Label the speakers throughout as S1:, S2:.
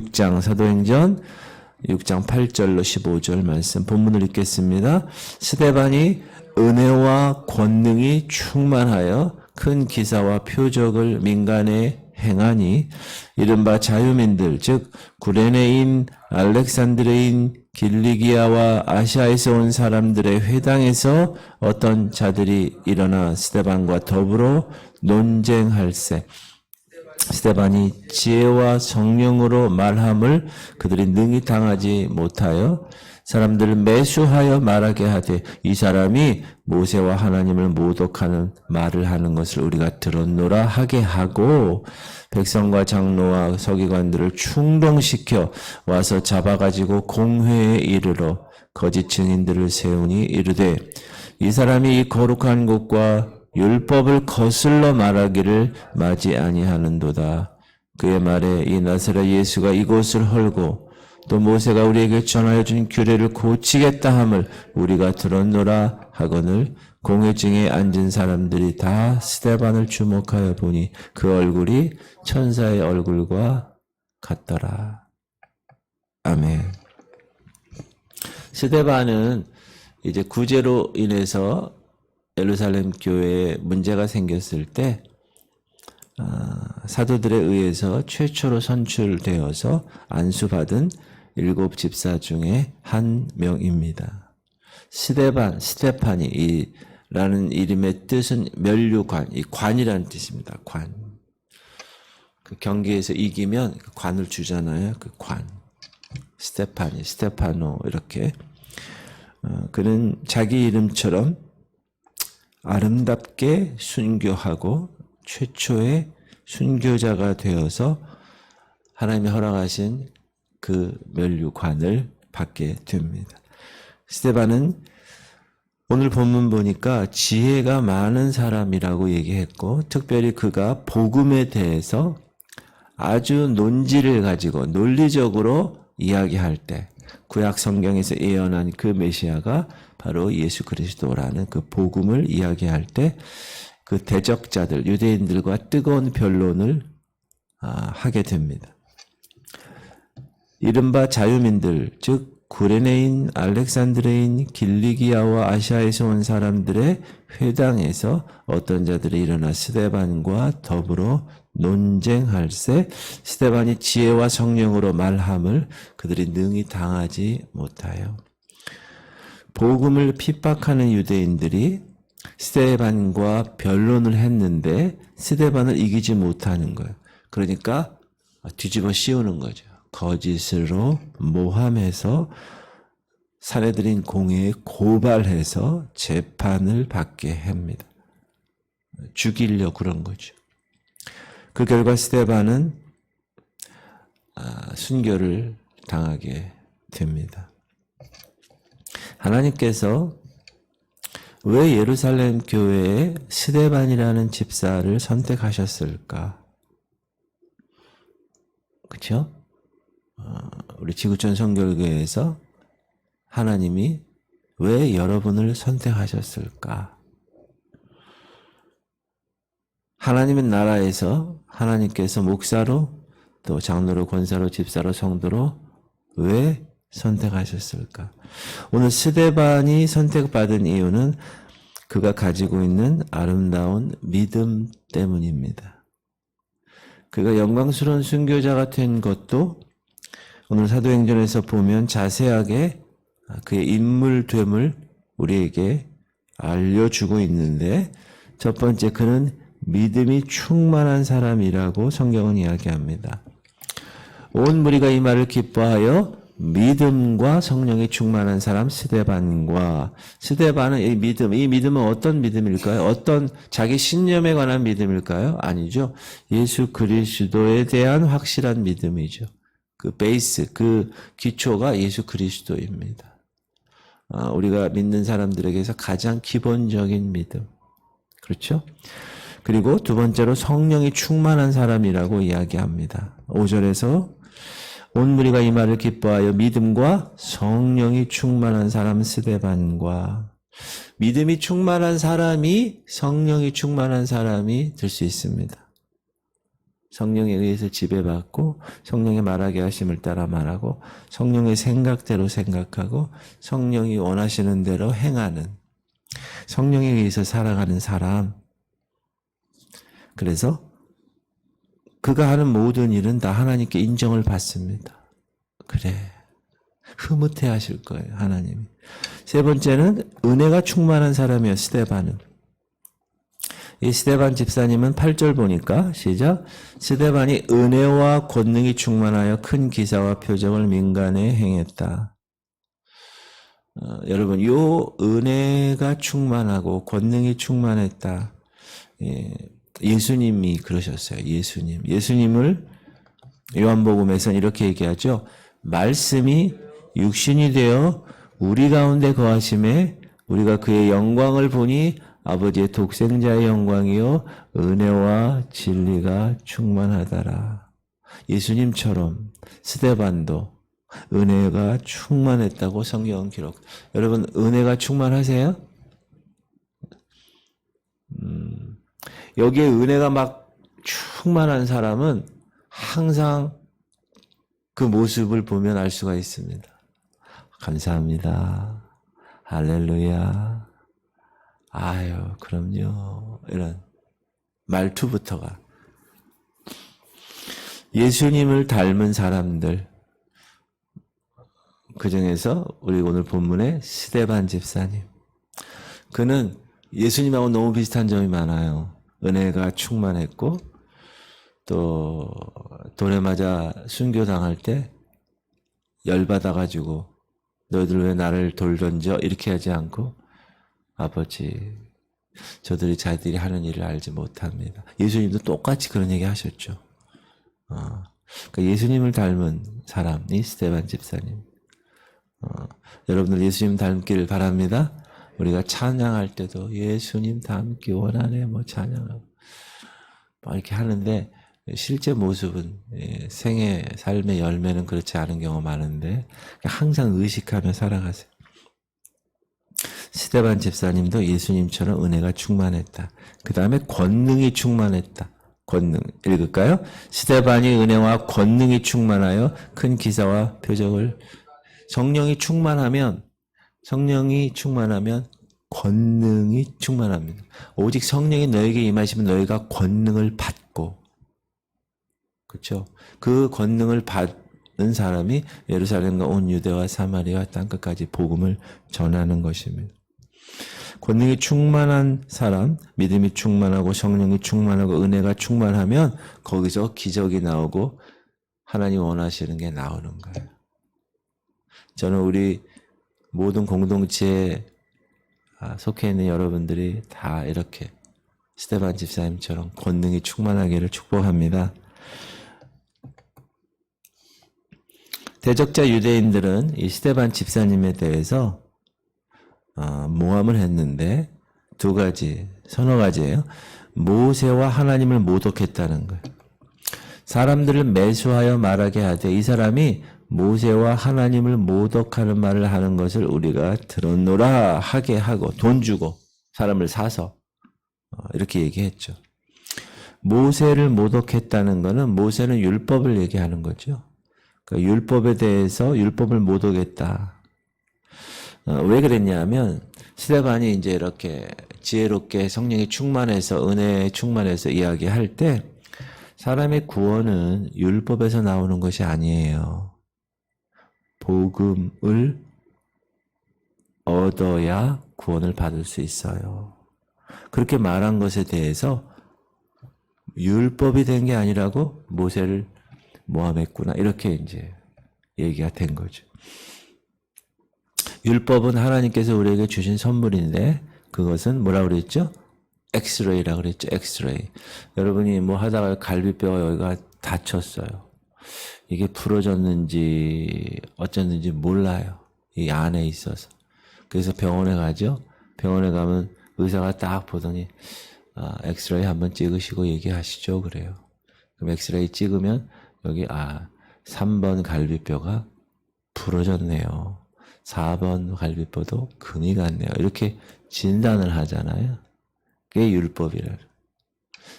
S1: 6장 사도행전 6장 8절로 15절 말씀 본문을 읽겠습니다. 스데반이 은혜와 권능이 충만하여 큰 기사와 표적을 민간에 행하니 이른바 자유민들 즉 구레네인, 알렉산드레인, 길리기아와 아시아에서 온 사람들의 회당에서 어떤 자들이 일어나 스데반과 더불어 논쟁할세. 스데반이 지혜와 성령으로 말함을 그들이 능히 당하지 못하여 사람들을 매수하여 말하게 하되 이 사람이 모세와 하나님을 모독하는 말을 하는 것을 우리가 들었노라 하게 하고 백성과 장로와 서기관들을 충동시켜 와서 잡아가지고 공회에 이르러 거짓 증인들을 세우니 이르되 이 사람이 이 거룩한 곳과 율법을 거슬러 말하기를 마지 아니하는도다. 그의 말에 이 나사렛 예수가 이곳을 헐고 또 모세가 우리에게 전하여 준 규례를 고치겠다 함을 우리가 들었노라 하거늘 공회중에 앉은 사람들이 다 스데반을 주목하여 보니 그 얼굴이 천사의 얼굴과 같더라. 아멘. 스데반은 이제 구제로 인해서 예루살렘 교회에 문제가 생겼을 때 사도들에 의해서 최초로 선출되어서 안수받은 7 집사 중에 한 명입니다. 스데판이 라는 이름의 뜻은 면류관, 이 관이라는 뜻입니다. 관. 그 경기에서 이기면 관을 주잖아요. 그 관. 스테파노 이렇게. 그는 자기 이름처럼 아름답게 순교하고 최초의 순교자가 되어서 하나님이 허락하신 그 면류관을 받게 됩니다. 스데반은 오늘 본문 보니까 지혜가 많은 사람이라고 얘기했고 특별히 그가 복음에 대해서 아주 논지를 가지고 논리적으로 이야기할 때 구약 성경에서 예언한 그 메시아가 바로 예수 그리스도라는 그 복음을 이야기할 때 그 대적자들 유대인들과 뜨거운 변론을 하게 됩니다. 이른바 자유민들 즉 구레네인, 알렉산드레인, 길리기아와 아시아에서 온 사람들의 회당에서 어떤 자들이 일어나 스데반과 더불어 논쟁할세. 스데반이 지혜와 성령으로 말함을 그들이 능히 당하지 못하여 복음을 핍박하는 유대인들이 스데반과 변론을 했는데 스데반을 이기지 못하는 거예요. 그러니까 뒤집어 씌우는 거죠. 거짓으로 모함해서 사내들인 공회에 고발해서 재판을 받게 합니다. 죽이려고 그런 거죠. 그 결과 스데반은 순교를 당하게 됩니다. 하나님께서 왜 예루살렘 교회에 스데반이라는 집사를 선택하셨을까? 그렇죠? 우리 지구촌 성결교회에서 하나님이 왜 여러분을 선택하셨을까? 하나님의 나라에서 하나님께서 목사로 또 장로로 권사로 집사로 성도로 왜 선택하셨을까? 오늘 스데반이 선택받은 이유는 그가 가지고 있는 아름다운 믿음 때문입니다. 그가 영광스러운 순교자가 된 것도 오늘 사도행전에서 보면 자세하게 그의 인물됨을 우리에게 알려주고 있는데 첫 번째 그는 믿음이 충만한 사람이라고 성경은 이야기합니다. 온 무리가 이 말을 기뻐하여 믿음과 성령이 충만한 사람 스데반과 스데반은 이 믿음은 어떤 믿음일까요? 어떤 자기 신념에 관한 믿음일까요? 아니죠. 예수 그리스도에 대한 확실한 믿음이죠. 그 베이스, 그 기초가 예수 그리스도입니다. 우리가 믿는 사람들에게서 가장 기본적인 믿음. 그렇죠? 그리고 두 번째로 성령이 충만한 사람이라고 이야기합니다. 5절에서 온 무리가 이 말을 기뻐하여 믿음과 성령이 충만한 사람 스데반과 믿음이 충만한 사람이 성령이 충만한 사람이 될 수 있습니다. 성령에 의해서 지배받고 성령의 말하게 하심을 따라 말하고 성령의 생각대로 생각하고 성령이 원하시는 대로 행하는 성령에 의해서 살아가는 사람. 그래서 그가 하는 모든 일은 다 하나님께 인정을 받습니다. 그래. 흐뭇해 하실 거예요, 하나님이. 세 번째는 은혜가 충만한 사람이에요, 스데반은. 이 스데반 집사님은 8절 보니까 시작. 스데반이 은혜와 권능이 충만하여 큰 기사와 표적을 민간에 행했다. 여러분, 요 은혜가 충만하고 권능이 충만했다. 예수님이 그러셨어요. 예수님을 요한복음에서는 이렇게 얘기하죠. 말씀이 육신이 되어 우리 가운데 거하심에 우리가 그의 영광을 보니 아버지의 독생자의 영광이요 은혜와 진리가 충만하더라. 예수님처럼 스데반도 은혜가 충만했다고 성경은 기록. 여러분 은혜가 충만하세요? 여기에 은혜가 막 충만한 사람은 항상 그 모습을 보면 알 수가 있습니다. 감사합니다. 할렐루야. 아유, 그럼요. 이런 말투부터가. 예수님을 닮은 사람들. 그 중에서 우리 오늘 본문의 스데반 집사님. 그는 예수님하고 너무 비슷한 점이 많아요. 은혜가 충만했고 또 돌에 맞아 순교당할 때 열받아가지고 너희들 왜 나를 돌 던져? 이렇게 하지 않고 아버지 저들이 자기들이 하는 일을 알지 못합니다. 예수님도 똑같이 그런 얘기 하셨죠. 그러니까 예수님을 닮은 사람이 스데반 집사님. 여러분들 예수님 닮기를 바랍니다. 우리가 찬양할 때도 예수님 닮기 원하네 뭐 찬양하고 뭐 이렇게 하는데 실제 모습은 생애 삶의 열매는 그렇지 않은 경우가 많은데 항상 의식하며 살아가세요. 스데반 집사님도 예수님처럼 은혜가 충만했다. 그 다음에 권능이 충만했다. 권능 읽을까요? 스데반이 은혜와 권능이 충만하여 큰 기사와 표적을. 성령이 충만하면 권능이 충만합니다. 오직 성령이 너에게 임하시면 너희가 권능을 받고, 그렇죠? 그 권능을 받는 사람이 예루살렘과 온 유대와 사마리아 땅끝까지 복음을 전하는 것입니다. 권능이 충만한 사람, 믿음이 충만하고 성령이 충만하고 은혜가 충만하면 거기서 기적이 나오고 하나님 원하시는 게 나오는 거예요. 저는 우리 모든 공동체에 속해 있는 여러분들이 다 이렇게 스데반 집사님처럼 권능이 충만하기를 축복합니다. 대적자 유대인들은 이 스데반 집사님에 대해서 모함을 했는데 서너 가지예요. 모세와 하나님을 모독했다는 거예요. 사람들을 매수하여 말하게 하되 이 사람이 모세와 하나님을 모독하는 말을 하는 것을 우리가 들었노라 하게 하고 돈 주고 사람을 사서 이렇게 얘기했죠. 모세를 모독했다는 것은 모세는 율법을 얘기하는 거죠. 그러니까 율법에 대해서 율법을 모독했다. 왜 그랬냐면 스데반이 이제 이렇게 지혜롭게 성령이 충만해서 은혜에 충만해서 이야기할 때 사람의 구원은 율법에서 나오는 것이 아니에요. 복음을 얻어야 구원을 받을 수 있어요. 그렇게 말한 것에 대해서 율법이 된 게 아니라고 모세를 모함했구나. 이렇게 이제 얘기가 된 거죠. 율법은 하나님께서 우리에게 주신 선물인데 그것은 뭐라고 그랬죠? 엑스레이라고 그랬죠. 엑스레이. 여러분이 뭐 하다가 갈비뼈가 여기가 다쳤어요. 이게 부러졌는지 어쩌는지 몰라요. 이 안에 있어서. 그래서 병원에 가죠. 병원에 가면 의사가 딱 보더니 엑스레이 한번 찍으시고 얘기하시죠. 그래요. 그럼 엑스레이 찍으면 여기 3번 갈비뼈가 부러졌네요. 4번 갈비뼈도 금이 갔네요. 이렇게 진단을 하잖아요. 그게 율법이라.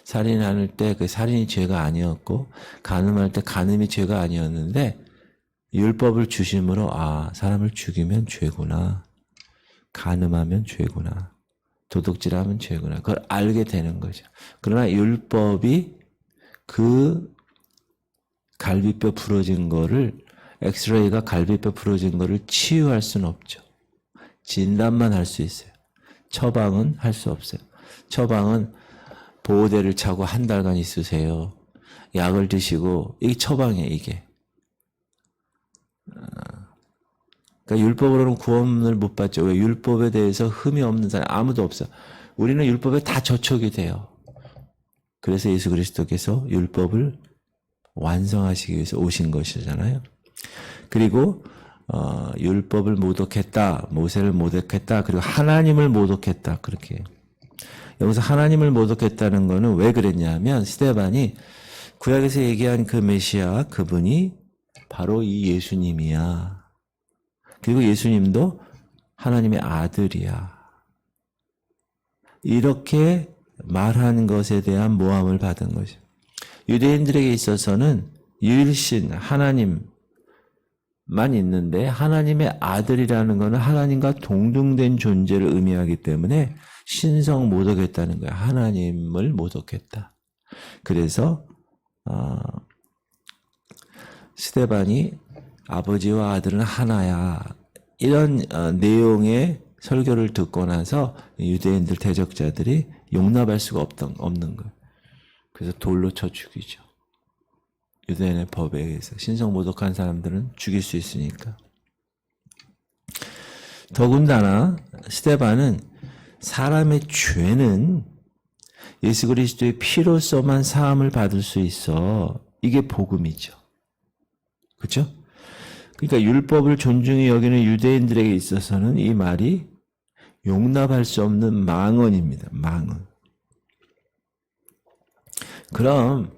S1: 살인할 때 그 살인이 죄가 아니었고 간음할 때 간음이 죄가 아니었는데 율법을 주심으로 사람을 죽이면 죄구나. 간음하면 죄구나. 도둑질하면 죄구나. 그걸 알게 되는 거죠. 그러나 율법이 그 갈비뼈 부러진 거를 엑스레이가 갈비뼈 부러진 거를 치유할 수는 없죠. 진단만 할 수 있어요. 처방은 할 수 없어요. 처방은 보호대를 차고 한 달간 있으세요. 약을 드시고 이게 처방이에요. 이게. 그러니까 율법으로는 구원을 못 받죠. 왜? 율법에 대해서 흠이 없는 사람 아무도 없어. 우리는 율법에 다 저촉이 돼요. 그래서 예수 그리스도께서 율법을 완성하시기 위해서 오신 것이잖아요. 그리고 율법을 모독했다, 모세를 모독했다, 그리고 하나님을 모독했다. 그렇게 여기서 하나님을 모독했다는 거는 왜 그랬냐면 스데반이 구약에서 얘기한 그 메시아 그분이 바로 이 예수님이야. 그리고 예수님도 하나님의 아들이야. 이렇게 말한 것에 대한 모함을 받은 거죠. 유대인들에게 있어서는 유일신 하나님만 있는데 하나님의 아들이라는 것은 하나님과 동등된 존재를 의미하기 때문에 신성 모독했다는 거야. 하나님을 모독했다. 그래서 스데반이 아버지와 아들은 하나야. 이런 내용의 설교를 듣고 나서 유대인들 대적자들이 용납할 수가 없는 거예요. 그래서 돌로 쳐 죽이죠. 유대인의 법에 의해서 신성 모독한 사람들은 죽일 수 있으니까. 더군다나 스데반은 사람의 죄는 예수 그리스도의 피로서만 사함을 받을 수 있어. 이게 복음이죠. 그렇죠? 그러니까 율법을 존중히 여기는 유대인들에게 있어서는 이 말이 용납할 수 없는 망언입니다. 망언. 그럼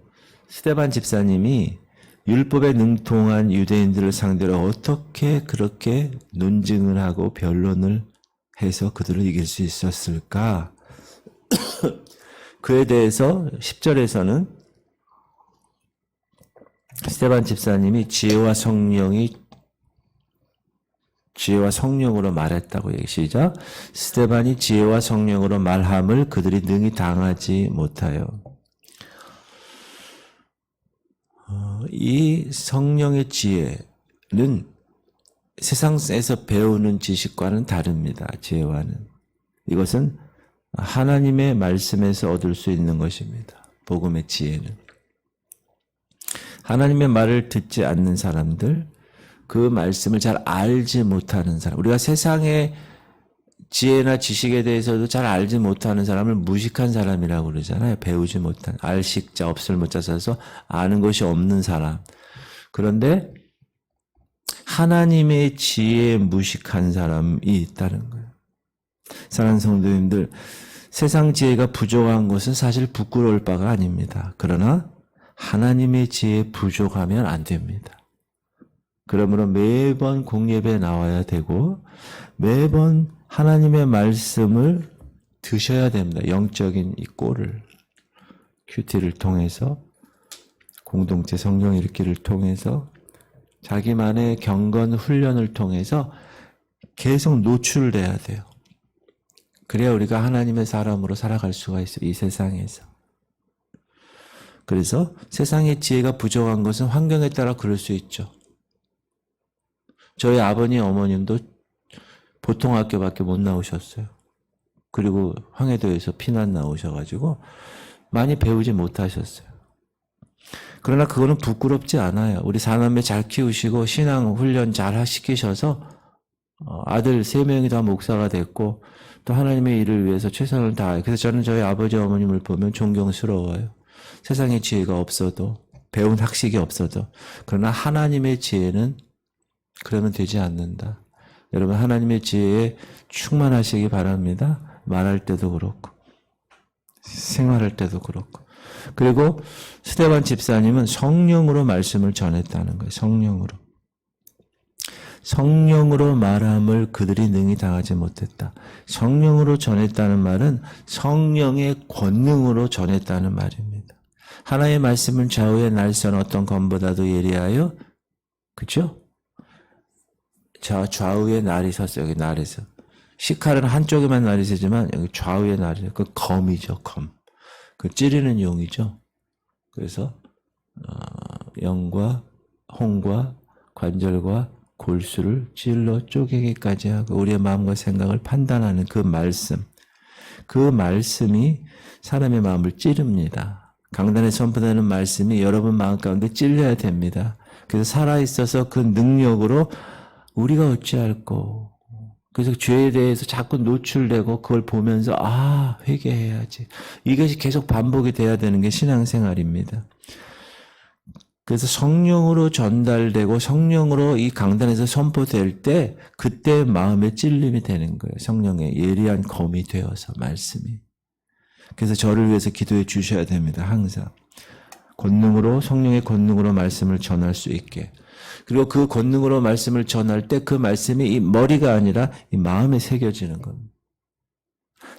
S1: 스데반 집사님이 율법에 능통한 유대인들을 상대로 어떻게 그렇게 논증을 하고 변론을 해서 그들을 이길 수 있었을까? 그에 대해서 10절에서는 스데반 집사님이 지혜와 성령으로 말했다고 얘기. 시작. 스데반이 지혜와 성령으로 말함을 그들이 능히 당하지 못하여. 이 성령의 지혜는 세상에서 배우는 지식과는 다릅니다. 지혜와는. 이것은 하나님의 말씀에서 얻을 수 있는 것입니다. 복음의 지혜는. 하나님의 말을 듣지 않는 사람들, 그 말씀을 잘 알지 못하는 사람, 우리가 세상의 지혜나 지식에 대해서도 잘 알지 못하는 사람을 무식한 사람이라고 그러잖아요. 배우지 못한, 알식자, 없을 못자 써서 아는 것이 없는 사람. 그런데 하나님의 지혜에 무식한 사람이 있다는 거예요. 사랑하는 성도님들, 세상 지혜가 부족한 것은 사실 부끄러울 바가 아닙니다. 그러나 하나님의 지혜에 부족하면 안 됩니다. 그러므로 매번 공예배에 나와야 되고 매번 하나님의 말씀을 드셔야 됩니다. 영적인 이 꼴을 큐티를 통해서 공동체 성령 읽기를 통해서 자기만의 경건 훈련을 통해서 계속 노출돼야 돼요. 그래야 우리가 하나님의 사람으로 살아갈 수가 있어요. 이 세상에서. 그래서 세상의 지혜가 부족한 것은 환경에 따라 그럴 수 있죠. 저희 아버님, 어머님도 보통 학교밖에 못 나오셨어요. 그리고 황해도에서 피난 나오셔가지고 많이 배우지 못하셨어요. 그러나 그거는 부끄럽지 않아요. 우리 사남매 잘 키우시고 신앙 훈련 잘 시키셔서 아들 3명이 다 목사가 됐고 또 하나님의 일을 위해서 최선을 다해요. 그래서 저는 저희 아버지, 어머님을 보면 존경스러워요. 세상의 지혜가 없어도, 배운 학식이 없어도. 그러나 하나님의 지혜는 그러면 되지 않는다. 여러분, 하나님의 지혜에 충만하시기 바랍니다. 말할 때도 그렇고 생활할 때도 그렇고. 그리고 스데반 집사님은 성령으로 말씀을 전했다는 거예요. 성령으로. 성령으로 말함을 그들이 능히 당하지 못했다. 성령으로 전했다는 말은 성령의 권능으로 전했다는 말입니다. 하나의 말씀은 좌우의 날선 어떤 검보다도 예리하여, 그죠? 좌우의 날이 섰어요. 여기 날에서. 시칼은 한쪽에만 날이 서지만 여기 좌우의 날이, 그 검이죠, 검. 그 찌르는 용이죠. 그래서 영과 홍과 관절과 골수를 찔러 쪼개기까지 하고 우리의 마음과 생각을 판단하는 그 말씀이 사람의 마음을 찌릅니다. 강단에 선포되는 말씀이 여러분 마음 가운데 찔려야 됩니다. 그래서 살아있어서 그 능력으로 우리가 어찌할꼬. 그래서 죄에 대해서 자꾸 노출되고 그걸 보면서 회개해야지. 이것이 계속 반복이 돼야 되는 게 신앙생활입니다. 그래서 성령으로 전달되고 성령으로 이 강단에서 선포될 때 그때 마음의 찔림이 되는 거예요. 성령의 예리한 검이 되어서 말씀이. 그래서 저를 위해서 기도해 주셔야 됩니다. 항상. 권능으로 성령의 권능으로 말씀을 전할 수 있게. 그리고 그 권능으로 말씀을 전할 때 그 말씀이 이 머리가 아니라 이 마음에 새겨지는 겁니다.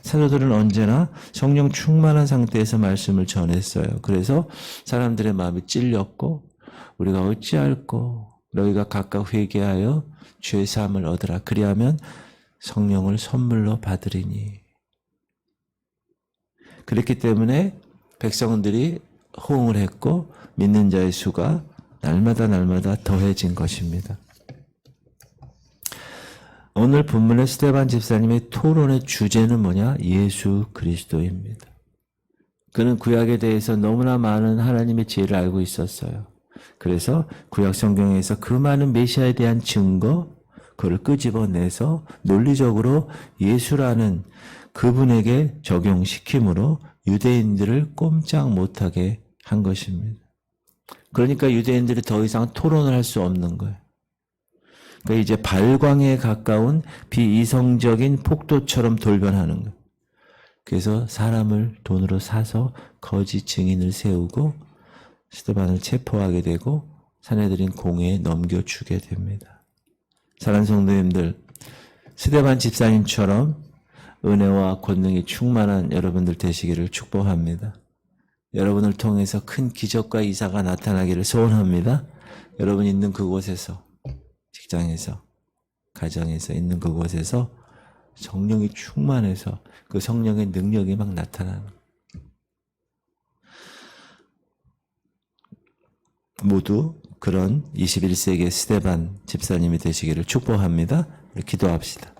S1: 사도들은 언제나 성령 충만한 상태에서 말씀을 전했어요. 그래서 사람들의 마음이 찔렸고 우리가 어찌할꼬 너희가 각각 회개하여 죄 사함을 얻으라. 그리하면 성령을 선물로 받으리니. 그렇기 때문에 백성들이 호응을 했고 믿는 자의 수가 날마다 더해진 것입니다. 오늘 본문의 스데반 집사님의 토론의 주제는 뭐냐? 예수 그리스도입니다. 그는 구약에 대해서 너무나 많은 하나님의 지혜를 알고 있었어요. 그래서 구약 성경에서 그 많은 메시아에 대한 증거, 그걸 끄집어내서 논리적으로 예수라는 그분에게 적용시킴으로 유대인들을 꼼짝 못하게 한 것입니다. 그러니까 유대인들이 더 이상 토론을 할 수 없는 거예요. 그러니까 이제 발광에 가까운 비이성적인 폭도처럼 돌변하는 거예요. 그래서 사람을 돈으로 사서 거짓 증인을 세우고 스데반을 체포하게 되고 사내들인 공회에 넘겨주게 됩니다. 사랑하는 성도님들, 스데반 집사님처럼 은혜와 권능이 충만한 여러분들 되시기를 축복합니다. 여러분을 통해서 큰 기적과 이사가 나타나기를 소원합니다. 여러분 있는 그곳에서, 직장에서, 가정에서 있는 그곳에서 성령이 충만해서 그 성령의 능력이 막 나타나는 모두 그런 21세기의 스데반 집사님이 되시기를 축복합니다. 기도합시다.